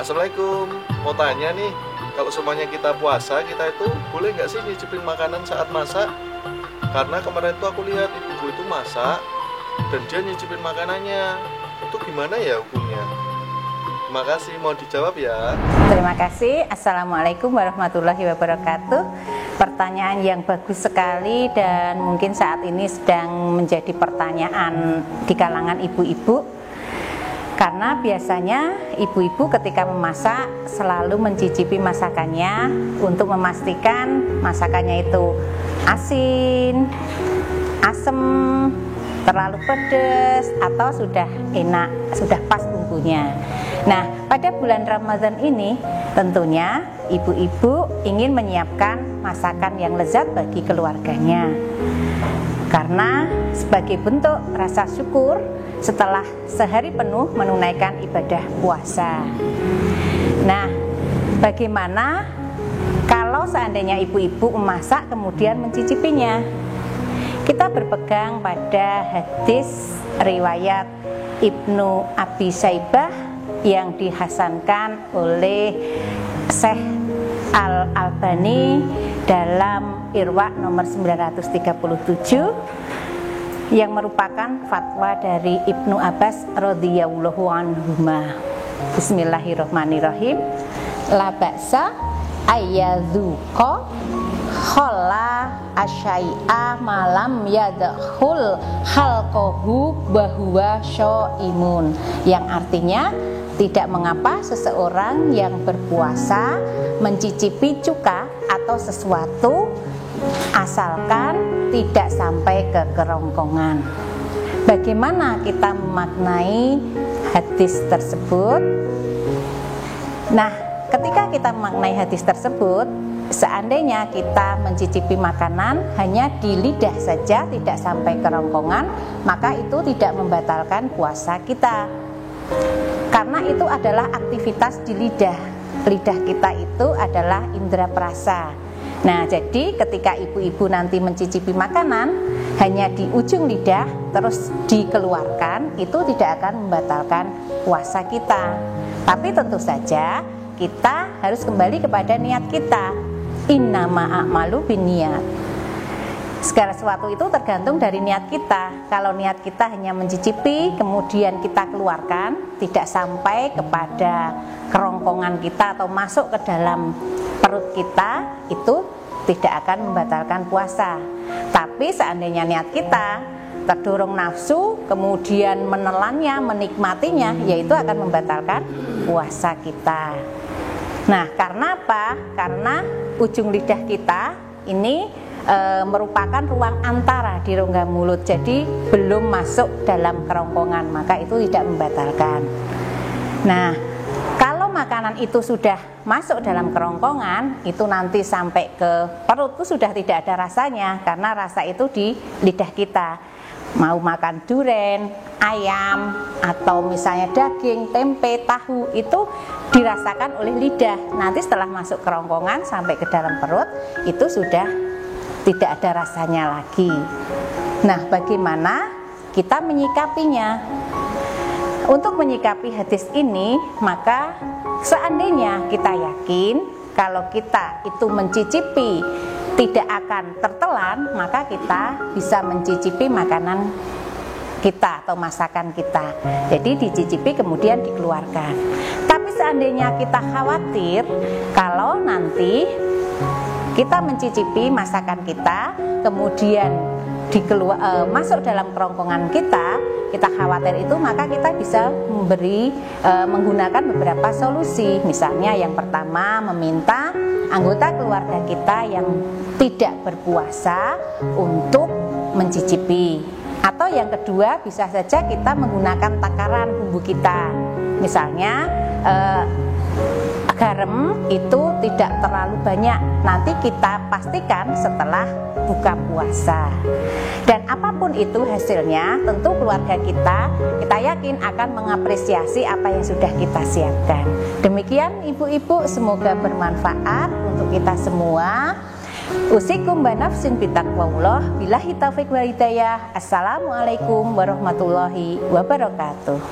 Assalamualaikum, mau tanya nih, kalau semuanya kita puasa, kita itu boleh nggak sih nyicipin makanan saat masak? Karena kemarin tuh aku lihat ibuku itu masak dan dia nyicipin makanannya. Itu gimana ya hukumnya? Terima kasih, mau dijawab ya. Terima kasih. Assalamualaikum warahmatullahi wabarakatuh. Pertanyaan yang bagus sekali dan mungkin saat ini sedang menjadi pertanyaan di kalangan ibu-ibu. Karena biasanya ibu-ibu ketika memasak selalu mencicipi masakannya untuk memastikan masakannya itu asin, asem, terlalu pedas atau sudah enak, sudah pas bumbunya. Nah, pada bulan Ramadan ini tentunya ibu-ibu ingin menyiapkan masakan yang lezat bagi keluarganya. Karena sebagai bentuk rasa syukur setelah sehari penuh menunaikan ibadah puasa. Nah, bagaimana kalau seandainya ibu-ibu memasak kemudian mencicipinya? Kita berpegang pada hadis riwayat Ibnu Abi Syaibah yang dihasankan oleh Syekh Al-Albani dalam Irwa nomor 937 yang merupakan fatwa dari Ibnu Abbas radhiyallahu anhuma. Bismillahirrahmanirrahim. La ba'sa ayyadzuqa khalla asyai'a malam yadkhul halqahu bahwa syaimun, yang artinya tidak mengapa seseorang yang berpuasa mencicipi cuka atau sesuatu asalkan tidak sampai ke kerongkongan. Bagaimana kita memaknai hadis tersebut? Nah, ketika kita memaknai hadis tersebut, seandainya kita mencicipi makanan hanya di lidah saja, tidak sampai kerongkongan, maka itu tidak membatalkan puasa kita. Karena itu adalah aktivitas di lidah. Lidah kita itu adalah indera perasa. Nah, jadi ketika ibu-ibu nanti mencicipi makanan hanya di ujung lidah terus dikeluarkan, itu tidak akan membatalkan puasa kita. Tapi tentu saja kita harus kembali kepada niat kita. Innama a'malu binniyat. Segala sesuatu itu tergantung dari niat kita. Kalau niat kita hanya mencicipi kemudian kita keluarkan, tidak sampai kepada kerongkongan kita atau masuk ke dalam perut kita, itu tidak akan membatalkan puasa. Tapi seandainya niat kita terdorong nafsu kemudian menelannya, menikmatinya, yaitu akan membatalkan puasa kita. Nah, karena apa? Karena ujung lidah kita ini merupakan ruang antara di rongga mulut, jadi belum masuk dalam kerongkongan, maka itu tidak membatalkan. Nah, kalau makanan itu sudah masuk dalam kerongkongan, itu nanti sampai ke perut itu sudah tidak ada rasanya, karena rasa itu di lidah kita. Mau makan duren, ayam, atau misalnya daging, tempe, tahu, itu dirasakan oleh lidah. Nanti setelah masuk kerongkongan sampai ke dalam perut, itu sudah tidak ada rasanya lagi. Nah, bagaimana kita menyikapinya? Untuk menyikapi hadis ini, maka seandainya kita yakin kalau kita itu mencicipi tidak akan tertelan, maka kita bisa mencicipi makanan kita atau masakan kita. Jadi dicicipi kemudian dikeluarkan. Tapi seandainya kita khawatir kalau nanti kita mencicipi masakan kita kemudian masuk dalam kerongkongan kita khawatir itu, maka kita bisa menggunakan beberapa solusi. Misalnya yang pertama, meminta anggota keluarga kita yang tidak berpuasa untuk mencicipi. Atau yang kedua, bisa saja kita menggunakan takaran bumbu kita. Misalnya garam itu tidak terlalu banyak, nanti kita pastikan setelah buka puasa. Dan apapun itu hasilnya, tentu keluarga kita yakin akan mengapresiasi apa yang sudah kita siapkan. Demikian ibu-ibu, semoga bermanfaat untuk kita semua. Usikum banafsin bitaqwallah. Billahi taufiq wal hidayah. Assalamualaikum warahmatullahi wabarakatuh.